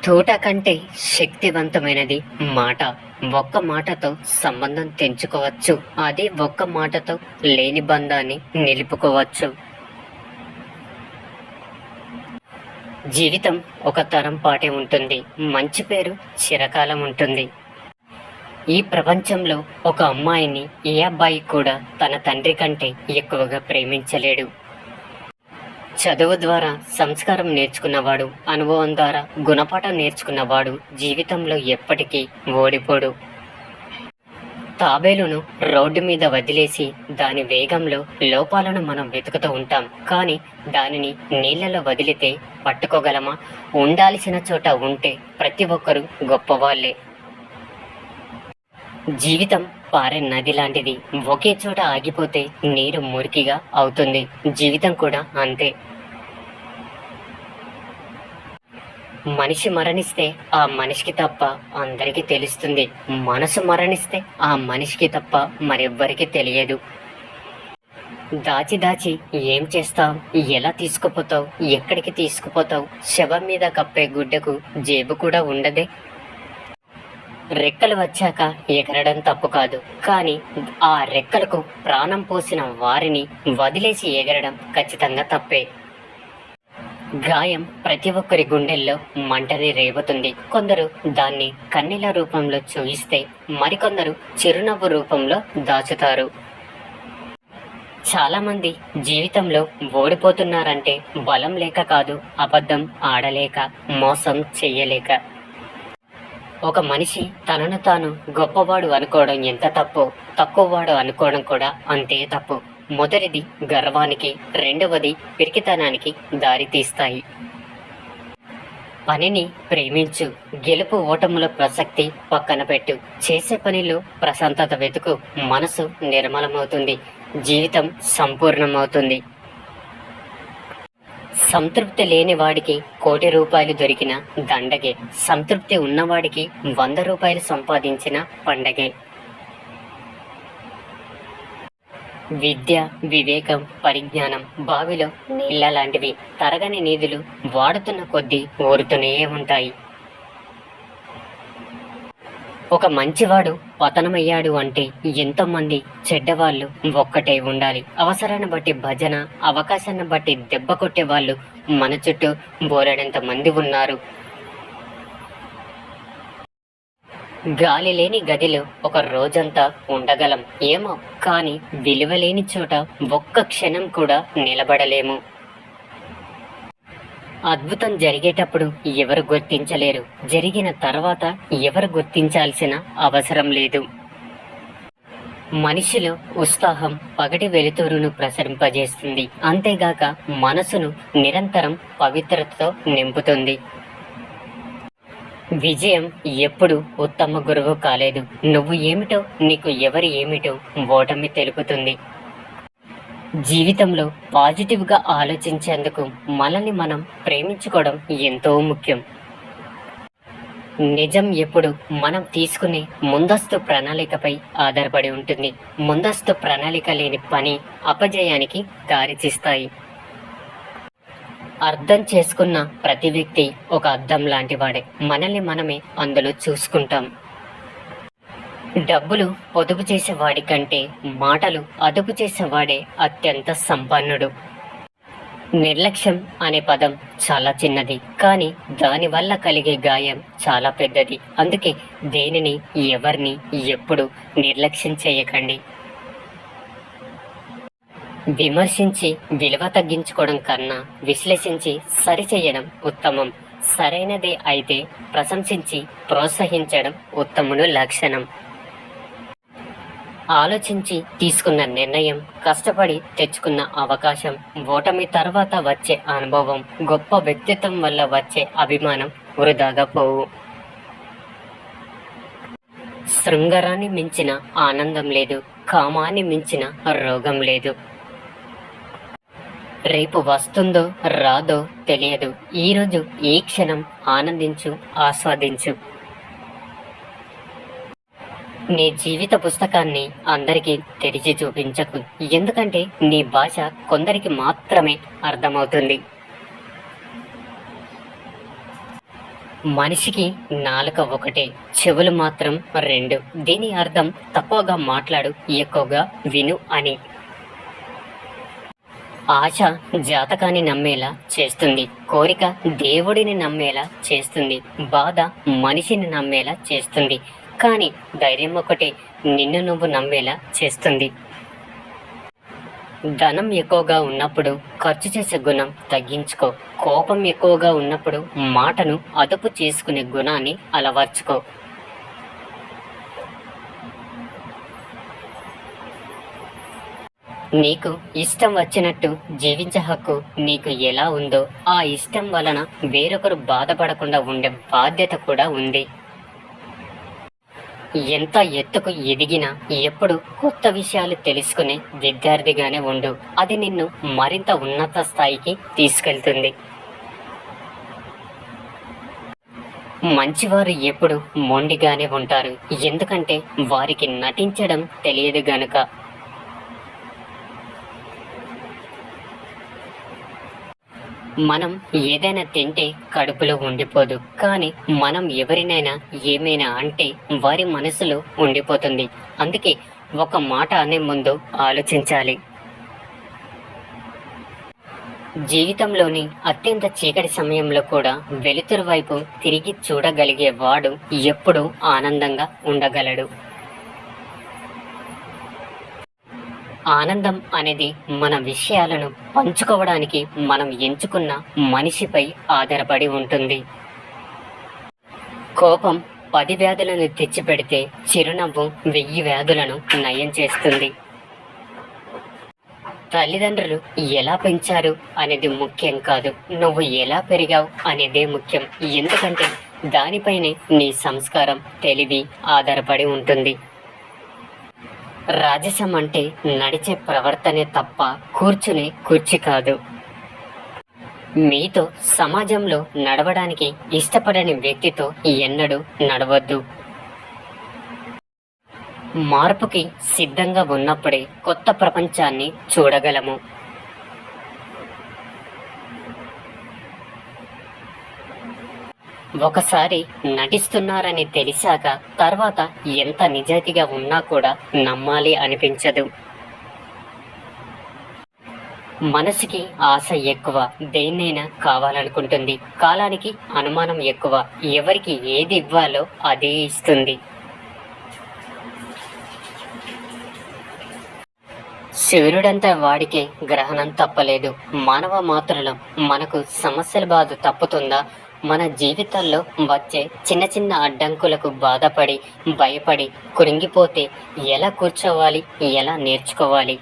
తోట కంటే శక్తివంతమైనది మాట. ఒక్క మాటతో సంబంధం తెంచుకోవచ్చు. అదే ఒక్క మాటతో లేని బంధాన్ని నిలుపుకోవచ్చు. జీవితం ఒక తరం పాటే ఉంటుంది. మంచి పేరు చిరకాలం ఉంటుంది. ఈ ప్రపంచంలో ఒక అమ్మాయిని ఏ అబ్బాయి కూడా తన తండ్రి కంటే ఎక్కువగా ప్రేమించలేడు. చదువు ద్వారా సంస్కారం నేర్చుకున్నవాడు, అనుభవం ద్వారా గుణపాఠం నేర్చుకున్నవాడు జీవితంలో ఎప్పటికీ ఓడిపోడు. తాబేలును రోడ్డు మీద వదిలేసి దాని వేగంలో లోపాలను మనం వెతుకుతూ ఉంటాం. కానీ దానిని నీళ్ళలో వదిలితే పట్టుకోగలమా? ఉండాల్సిన చోట ఉంటే ప్రతి ఒక్కరూ గొప్పవాళ్లే. జీవితం పారే నది లాంటిది. ఒకే చోట ఆగిపోతే నీరు మురికిగా అవుతుంది. జీవితం కూడా అంతే. మనిషి మరణిస్తే ఆ మనిషికి తప్ప అందరికీ తెలుస్తుంది. మనసు మరణిస్తే ఆ మనిషికి తప్ప మరెవ్వరికి తెలియదు. దాచి దాచి ఏం చేస్తావు? ఎలా తీసుకుపోతావు? ఎక్కడికి తీసుకుపోతావు? శవం మీద కప్పే గుడ్డకు జేబు కూడా ఉండదే. రెక్కలు వచ్చాక ఎగరడం తప్పు కాదు, కానీ ఆ రెక్కలకు ప్రాణం పోసిన వారిని వదిలేసి ఎగరడం ఖచ్చితంగా తప్పే. గాయం ప్రతి ఒక్కరి గుండెల్లో మంటని రేపుతుంది. కొందరు దాన్ని కన్నీళ్ల రూపంలో చూయిస్తే మరికొందరు చిరునవ్వు రూపంలో దాచుతారు. చాలామంది జీవితంలో ఓడిపోతున్నారంటే బలం లేక కాదు, అబద్ధం ఆడలేక, మోసం చెయ్యలేక. ఒక మనిషి తనను తాను గొప్పవాడు అనుకోవడం ఎంత తప్పో, తక్కువవాడు అనుకోవడం కూడా అంతే తప్పు. మొదటిది గర్వానికి, రెండవది పిరికితనానికి దారి తీస్తాయి. పనిని ప్రేమించు. గెలుపు ఓటముల ప్రసక్తి పక్కన పెట్టు. చేసే పనిలో ప్రశాంతత వెతుకు. మనసు నిర్మలమవుతుంది. జీవితం సంపూర్ణమవుతుంది. సంతృప్తి లేని వాడికి 1,00,00,000 రూపాయలు దొరికిన దండగే. సంతృప్తి ఉన్నవాడికి 100 రూపాయలు సంపాదించిన పండగే. విద్య, వివేకం, పరిజ్ఞానం బావిలో నీళ్ళ లాంటివి. తరగని నిధులు వాడుతున్న కొద్దీ ఊరుతూనే ఉంటాయి. ఒక మంచివాడు పతనమయ్యాడు అంటే ఎంతోమంది చెడ్డవాళ్ళు ఒక్కటే ఉండాలి. అవసరాన్ని బట్టి భజన, అవకాశాన్ని బట్టి దెబ్బ కొట్టే వాళ్ళు మన చుట్టూ బోలెడంత మంది ఉన్నారు. గాలి లేని గదిలో ఒక రోజంతా ఉండగలం ఏమో, కానీ విలువ లేని చోట ఒక్క క్షణం కూడా నిలబడలేము. అద్భుతం జరిగేటప్పుడు ఎవరు గుర్తించలేరు. జరిగిన తర్వాత ఎవరు గుర్తించాల్సిన అవసరం లేదు. మనిషిలో ఉత్సాహం పగటి వెలుతురును ప్రసరింపజేస్తుంది. అంతేగాక మనసును నిరంతరం పవిత్రతతో నింపుతుంది. విజయం ఎప్పుడు ఉత్తమ గురువు కాలేదు. నువ్వు ఏమిటో, నీకు ఎవరు ఏమిటో ఓటమి తెలుపుతుంది. జీవితంలో పాజిటివ్గా ఆలోచించేందుకు మనల్ని మనం ప్రేమించుకోవడం ఎంతో ముఖ్యం. నిజం ఎప్పుడు మనం తీసుకునే ముందస్తు ప్రణాళికపై ఆధారపడి ఉంటుంది. ముందస్తు ప్రణాళిక లేని పని అపజయానికి దారితీస్తాయి. అర్థం చేసుకున్న ప్రతి వ్యక్తి ఒక అద్దం లాంటివాడే. మనల్ని మనమే అందులో చూసుకుంటాం. డబ్బులు పొదుపు చేసేవాడి కంటే మాటలు అదుపు చేసేవాడే అత్యంత సంపన్నుడు. నిర్లక్ష్యం అనే పదం చాలా చిన్నది, కానీ దానివల్ల కలిగే గాయం చాలా పెద్దది. అందుకే దేనిని, ఎవరిని ఎప్పుడు నిర్లక్ష్యం చేయకండి. విమర్శించి విలువ తగ్గించుకోవడం కన్నా విశ్లేషించి సరిచేయడం ఉత్తమం. సరైనదే అయితే ప్రశంసించి ప్రోత్సహించడం ఉత్తముడు లక్షణం. ఆలోచించి తీసుకున్న నిర్ణయం, కష్టపడి తెచ్చుకున్న అవకాశం, ఓటమి తర్వాత వచ్చే అనుభవం, గొప్ప వ్యక్తిత్వం వల్ల వచ్చే అభిమానం వృధాగా పోవు. శృంగారాన్ని మించిన ఆనందం లేదు. కామాన్ని మించిన రోగం లేదు. రేపు వస్తుందో రాదో తెలియదు. ఈరోజు ఈ క్షణం ఆనందించు, ఆస్వాదించు. నీ జీవిత పుస్తకాన్ని అందరికీ తెరిచి చూపించకు. ఎందుకంటే నీ భాష కొందరికి మాత్రమే అర్థమవుతుంది. మనిషికి నాలుక ఒకటే, చెవులు మాత్రం రెండు. దీని అర్థం తక్కువగా మాట్లాడు, ఎక్కువగా విను అని. ఆశ జాతకాన్ని నమ్మేలా చేస్తుంది, కోరిక దేవుడిని నమ్మేలా చేస్తుంది, బాధ మనిషిని నమ్మేలా చేస్తుంది, కానీ ధైర్యం ఒకటే నిన్ను నువ్వు నమ్మేలా చేస్తుంది. ధనం ఎక్కువగా ఉన్నప్పుడు ఖర్చు చేసే గుణం తగ్గించుకో. కోపం ఎక్కువగా ఉన్నప్పుడు మాటను అదుపు చేసుకునే గుణాన్ని అలవర్చుకో. నీకు ఇష్టం వచ్చినట్టు జీవించే హక్కు నీకు ఎలా ఉందో, ఆ ఇష్టం వలన వేరొకరు బాధపడకుండా ఉండే బాధ్యత కూడా ఉంది. ఎంత ఎత్తుకు ఎదిగినా ఎప్పుడు కొత్త విషయాలు తెలుసుకునే విద్యార్థిగానే ఉండు. అది నిన్ను మరింత ఉన్నత స్థాయికి తీసుకెళ్తుంది. మంచివారు ఎప్పుడు మొండిగానే ఉంటారు, ఎందుకంటే వారికి నటించడం తెలియదు గనుక. మనం ఏదైనా తింటే కడుపులో ఉండిపోదు, కానీ మనం ఎవరినైనా ఏమైనా అంటే వారి మనసులో ఉండిపోతుంది. అందుకే ఒక మాట అనే ముందు ఆలోచించాలి. జీవితంలోని అత్యంత చీకటి సమయంలో కూడా వెలుతురు వైపు తిరిగి చూడగలిగే వాడు ఎప్పుడూ ఆనందంగా ఉండగలడు. ఆనందం అనేది మన విషయాలను పంచుకోవడానికి మనం ఎంచుకున్న మనిషిపై ఆధారపడి ఉంటుంది. కోపం 10 వ్యాధులను తెచ్చిపెడితే చిరునవ్వు 1000 వ్యాధులను నయం చేస్తుంది. తల్లిదండ్రులు ఎలా పెంచారు అనేది ముఖ్యం కాదు, నువ్వు ఎలా పెరిగావు అనేదే ముఖ్యం. ఎందుకంటే దానిపైనే నీ సంస్కారం, తెలివి ఆధారపడి ఉంటుంది. రాజసం అంటే నడిచే ప్రవర్తనే తప్ప కూర్చునే కుర్చీ కాదు. మీతో సమాజంలో నడవడానికి ఇష్టపడని వ్యక్తితో ఎన్నడూ నడవద్దు. మార్పుకి సిద్ధంగా ఉన్నప్పుడే కొత్త ప్రపంచాన్ని చూడగలము. ఒకసారి నటిస్తున్నారని తెలిసాక తర్వాత ఎంత నిజాయితీగా ఉన్నా కూడా నమ్మాలి అనిపించదు. మనసుకి ఆశ ఎక్కువ, దేన్నైనా కావాలనుకుంటుంది. కాలానికి అనుమానం ఎక్కువ, ఎవరికి ఏది ఇవ్వాలో అదే ఇస్తుంది. సూర్యుడంతా వాడికే గ్రహణం తప్పలేదు. మానవ మాత్రులం, మనకు సమస్యల బాధ తప్పుతుందా? మన జీవితాల్లో వచ్చే చిన్న చిన్న అడ్డంకులకు బాధపడి భయపడి కృంగిపోతే ఎలా కూర్చోవాలి, ఎలా నేర్చుకోవాలి?